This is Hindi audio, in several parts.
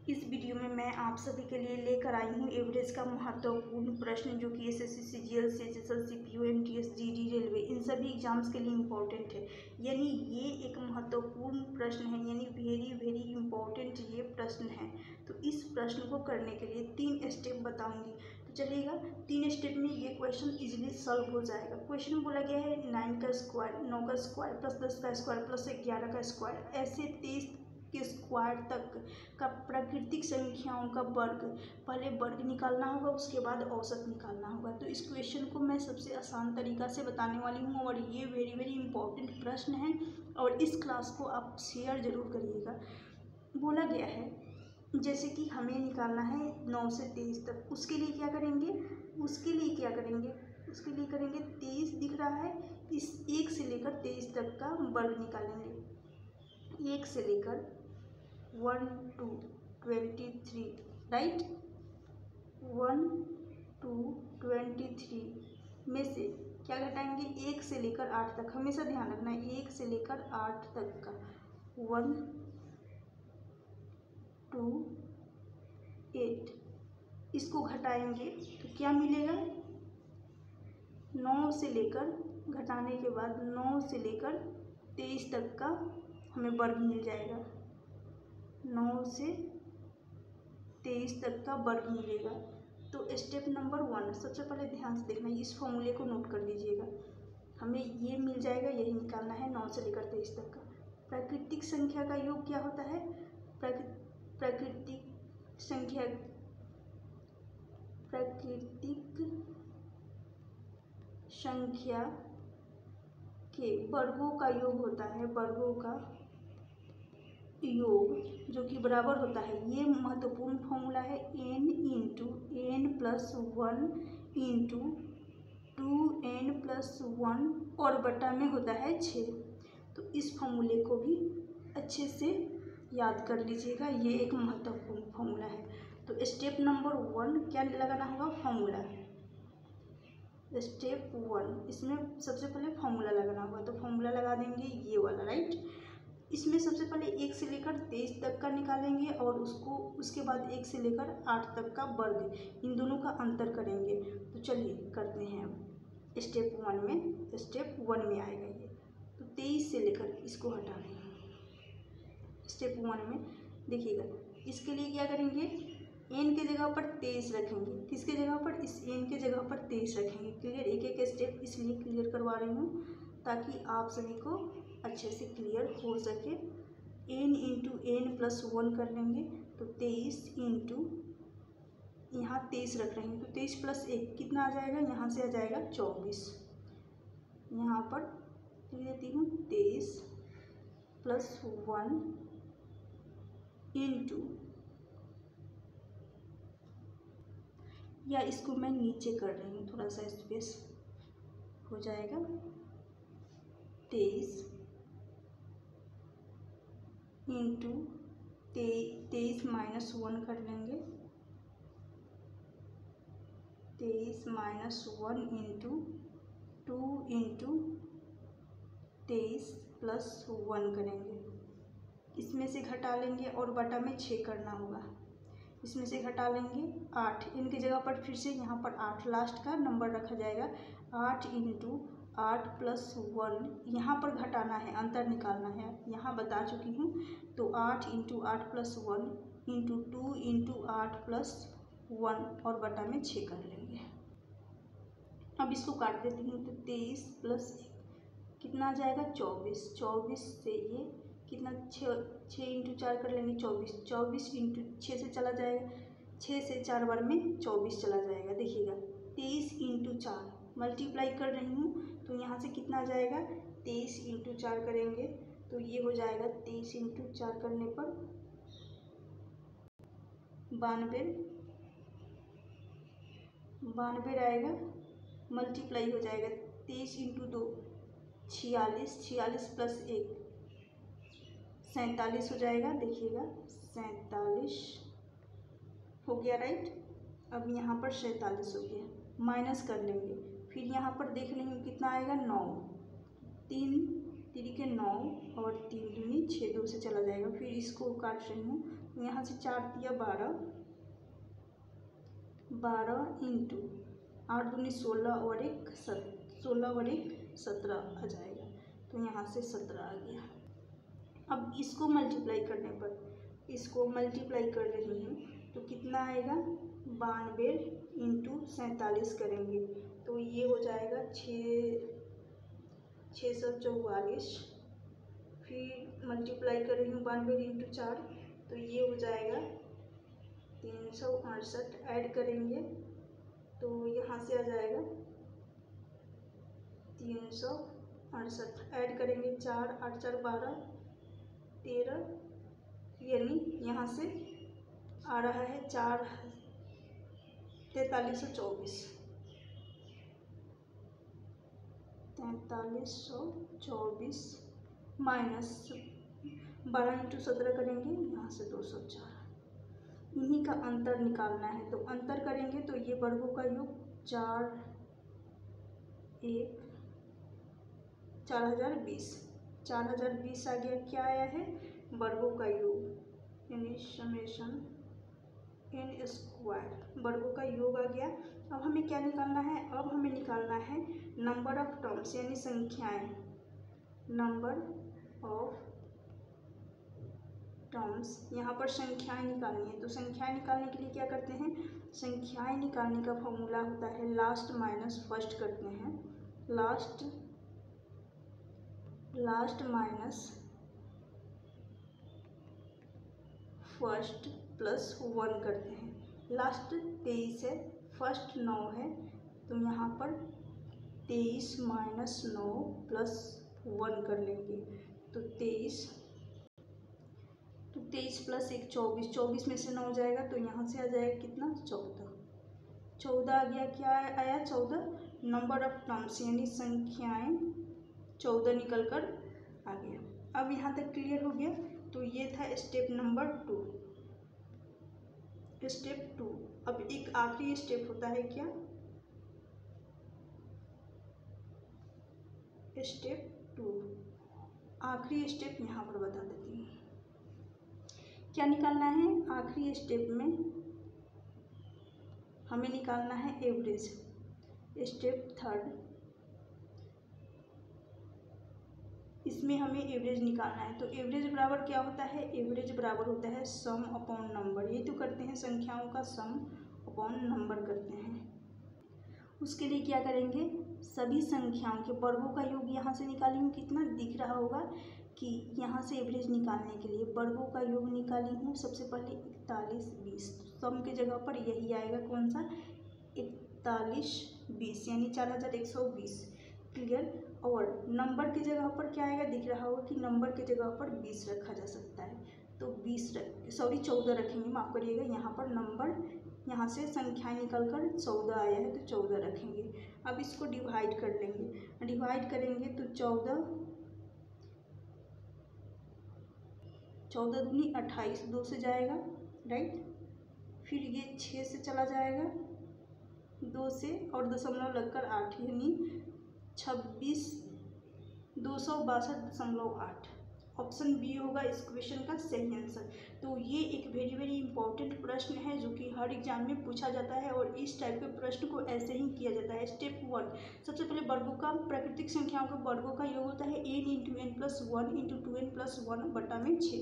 इस वीडियो में मैं आप सभी के लिए लेकर आई हूँ एवरेज का महत्वपूर्ण प्रश्न, जो कि SSC, CGL, CHSL, CPO, MTS, GD, railway, इन सभी एग्जाम्स के लिए इम्पोर्टेंट है। यानी ये एक महत्वपूर्ण प्रश्न है, यानी वेरी वेरी इम्पोर्टेंट ये प्रश्न है। तो इस प्रश्न को करने के लिए 3 स्टेप बताऊंगी, तो चलिएगा 3 स्टेप में ये क्वेश्चन इजीली सॉल्व हो जाएगा। क्वेश्चन बोला गया है 9 का स्क्वायर, 9 का स्क्वायर प्लस 10 का स्क्वायर प्लस 11 का स्क्वायर, ऐसे 23 के स्क्वायर तक का प्राकृतिक संख्याओं का वर्ग, पहले वर्ग निकालना होगा, उसके बाद औसत निकालना होगा। तो इस क्वेश्चन को मैं सबसे आसान तरीका से बताने वाली हूँ और ये वेरी वेरी इंपॉर्टेंट प्रश्न है और इस क्लास को आप शेयर जरूर करिएगा। बोला गया है जैसे कि हमें निकालना है 9 से 23 तक, उसके लिए क्या करेंगे, उसके लिए करेंगे 23 दिख रहा है, इस 1 से लेकर 23 तक का वर्ग निकालेंगे। 1 से लेकर 1 to 23, राइट। 1 to 23 में से क्या घटाएंगे, 1 से लेकर 8 तक, हमेशा ध्यान रखना है 1 से लेकर 8 तक का। 1 to 8 इसको घटाएंगे तो क्या मिलेगा, 9 से लेकर, घटाने के बाद 9 से लेकर 23 तक का हमें वर्ग मिल जाएगा। 9 से 23 तक का वर्ग मिलेगा। तो स्टेप नंबर 1, सबसे पहले ध्यान से देखना, इस फॉर्मूले को नोट कर लीजिएगा। हमें ये मिल जाएगा, यही निकालना है 9 से लेकर 23 तक का। प्राकृतिक संख्या का योग क्या होता है, प्राकृतिक संख्या के वर्गों का योग होता है, वर्गों का योग जो कि बराबर होता है, ये महत्वपूर्ण फॉर्मूला है, n into n plus 1 into 2n plus 1 और बटा में होता है 6। तो इस फॉर्मूले को भी अच्छे से याद कर लीजिएगा, ये एक महत्वपूर्ण फॉर्मूला है। तो स्टेप नंबर 1 क्या लगाना होगा, फॉर्मूला। स्टेप 1 इसमें सबसे पहले फॉर्मूला लगाना होगा, तो फॉर्मूला लगा देंगे ये वाला, राइट। इसमें सबसे पहले 1 से लेकर 23 तक का निकालेंगे और उसके बाद 1 से लेकर 8 तक का वर्ग, इन दोनों का अंतर करेंगे। तो चलिए करते हैं अब स्टेप 1 में आएगा ये। तो 23 से लेकर इसको हटा देंगे स्टेप 1 में। देखिएगा इसके लिए क्या करेंगे, n के जगह पर 23 रखेंगे, किसके जगह पर, इस n के जगह पर 23 रखेंगे। क्लियर, एक एक स्टेप इसलिए क्लियर करवा रही हूँ ताकि आप सभी को अच्छे से क्लियर हो सके। n इंटू n प्लस 1 कर लेंगे, तो 23 इंटू, यहाँ 23 रख रहे हैं, तो 23 प्लस 1 कितना आ जाएगा, यहाँ से आ जाएगा 24। यहाँ पर लिख देती हूँ 23 प्लस 1 इंटू, या इसको मैं नीचे कर रही हूँ, थोड़ा सा स्पेस हो जाएगा। 23 इंटू 23 माइनस 1 कर लेंगे, 23 माइनस 1 इंटू 2 इंटू 23 प्लस 1 करेंगे। इसमें से घटा लेंगे और बटा में 6 करना होगा। इसमें से घटा लेंगे 8, इनकी जगह पर फिर से यहाँ पर 8 लास्ट का नंबर रखा जाएगा। 8 इंटू 8 प्लस 1, यहाँ पर घटाना है, अंतर निकालना है, यहाँ बता चुकी हूँ। तो 8 into 8 plus 1 into 2 into 8 plus 1 और बटा में 6 कर लेंगे। अब इसको काट देती हूँ, तो 23 प्लस 1 कितना आ जाएगा, 24। 24 से ये कितना, 6 इंटू 4 कर लेंगे 24, 24 इंटू 6 से चला जाएगा, 6 से 4 बार में 24 चला जाएगा। देखिएगा 23 इंटू 4 मल्टीप्लाई कर रही हूँ, तो यहाँ से कितना आ जाएगा, 23 इंटू 4 करेंगे तो ये हो जाएगा 23 इंटू 4 करने पर 92 आएगा, मल्टीप्लाई हो जाएगा। 23 इंटू 2 46, 46 प्लस 1 47 हो जाएगा। देखिएगा 47 हो गया, राइट। अब यहाँ पर 47 हो गया, माइनस कर लेंगे, फिर यहाँ पर देख लेंगे कितना आएगा, 9, 3 3 के 9 और 3 दूनी 6, 2 से चला जाएगा। फिर इसको काट रही हूँ, यहाँ से 4 दिया 12, 12 इंटू 8 दूनी 16 और 1 17 आ जाएगा। तो यहाँ से 17 आ गया। अब इसको मल्टीप्लाई करने पर, इसको मल्टीप्लाई कर रही हूँ तो कितना आएगा, 92 इंटू 47 करेंगे तो ये हो जाएगा 644। फिर मल्टीप्लाई कर रही हूँ 92 इंटू 4 तो ये हो जाएगा 368। ऐड करेंगे तो यहाँ से आ जाएगा 368। ऐड करेंगे 4 8 4 12 13, यानी यहाँ से आ रहा है 4 4324 माइनस 12 इंटू 17 करेंगे, यहाँ से 204। इन्हीं का अंतर निकालना है तो अंतर करेंगे तो ये वर्गों का योग 4020 आ गया। क्या आया है, वर्गों का योग यानी समेशन n स्क्वायर, वर्गों का योग आ गया। अब हमें क्या निकालना है, अब हमें निकालना है नंबर ऑफ टर्म्स यानी संख्याएं, नंबर ऑफ टर्म्स। यहाँ पर संख्याएं निकालनी है तो संख्याएं निकालने के लिए क्या करते हैं, संख्याएं निकालने का फॉर्मूला होता है लास्ट माइनस फर्स्ट करते हैं, लास्ट माइनस फर्स्ट प्लस 1 करते हैं। लास्ट 23 है, फर्स्ट 9 है तो यहाँ पर 23 माइनस 9 प्लस 1 कर लेंगे तो 23 प्लस 1 24, 24 में से 9 जाएगा तो यहाँ से आ जाएगा कितना, 14 आ गया। क्या आया, 14। नंबर ऑफ टर्म्स यानी संख्याएं 14 निकल कर आ गया। अब यहाँ तक क्लियर हो गया। तो ये था स्टेप नंबर 2। स्टेप 2। अब एक आखिरी स्टेप होता है क्या, स्टेप 2। आखिरी स्टेप यहाँ पर बता देती हूँ क्या निकालना है। आखिरी स्टेप में हमें निकालना है एवरेज। स्टेप 3, इसमें हमें एवरेज निकालना है। तो एवरेज बराबर क्या होता है, एवरेज बराबर होता है सम अपॉन नंबर। ये तो करते हैं संख्याओं का सम अपॉन नंबर करते हैं। उसके लिए क्या करेंगे, सभी संख्याओं के वर्गों का योग यहाँ से निकाली हूँ, कितना दिख रहा होगा कि यहाँ से एवरेज निकालने के लिए वर्गों का योग निकाली हूँ। सबसे पहले 41 20, सम के जगह पर यही आएगा, कौन सा, 41 20 यानी 4120। क्लियर। और नंबर की जगह पर क्या आएगा, दिख रहा होगा कि नंबर की जगह पर 20 रखा जा सकता है तो 14 रखेंगे, माफ़ करिएगा। यहाँ पर नंबर, यहाँ से संख्याएं निकलकर 14 आया है तो 14 रखेंगे। अब इसको डिवाइड कर लेंगे, डिवाइड करेंगे तो 14 दूनी 28, 2 से जाएगा, राइट। फिर ये 6 से चला जाएगा, 2 से और दशमलव लगकर 8 यानी 26 262.8। ऑप्शन बी होगा इस क्वेश्चन का सही आंसर। तो ये एक वेरी वेरी इंपॉर्टेंट प्रश्न है जो कि हर एग्जाम में पूछा जाता है और इस टाइप के प्रश्न को ऐसे ही किया जाता है। स्टेप 1, सबसे पहले वर्गों का, प्राकृतिक संख्याओं के वर्गों का योग होता है n into n plus 1 into 2n plus 1 बटा में 6।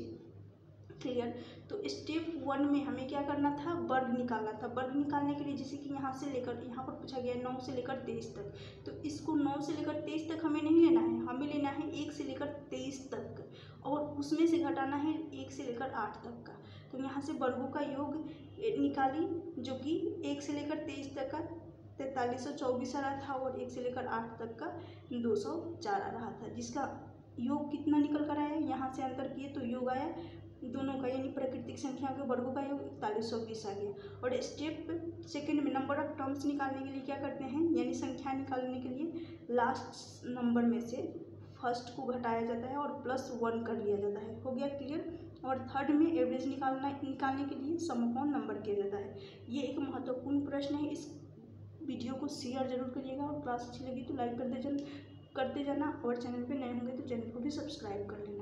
क्लियर। तो स्टेप 1 में हमें क्या करना था, वर्ग निकालना था। वर्ग निकालने के लिए जैसे कि यहाँ से लेकर, यहाँ पर पूछा गया 9 से लेकर 23 तक, तो इसको 9 से लेकर 23 तक हमें नहीं लेना है, हमें लेना है 1 से लेकर 23 तक और उसमें से घटाना है 1 से लेकर 8 तक का। तो यहाँ से वर्गों का योग निकाली जो कि 1 से लेकर 23 तक का 4324 आ रहा था और 1 से लेकर 8 तक का 204 आ रहा था, जिसका योग कितना निकल कर आया, यहाँ से अंतर किए तो योग आया दोनों का, यानी प्राकृतिक संख्याओं के वर्गों का योग 4120 आ गया। और स्टेप 2 में नंबर ऑफ टर्म्स निकालने के लिए क्या करते हैं, यानी संख्या निकालने के लिए लास्ट नंबर में से फर्स्ट को घटाया जाता है और प्लस 1 कर लिया जाता है। हो गया क्लियर। और 3 में एवरेज निकालने के लिए सम अपॉन नंबर किया जाता है। ये एक महत्वपूर्ण प्रश्न है। इस वीडियो को शेयर जरूर करिएगा और क्लास अच्छी लगी तो लाइक करते जाना और चैनल पे नए होंगे तो चैनल को भी सब्सक्राइब कर लेना।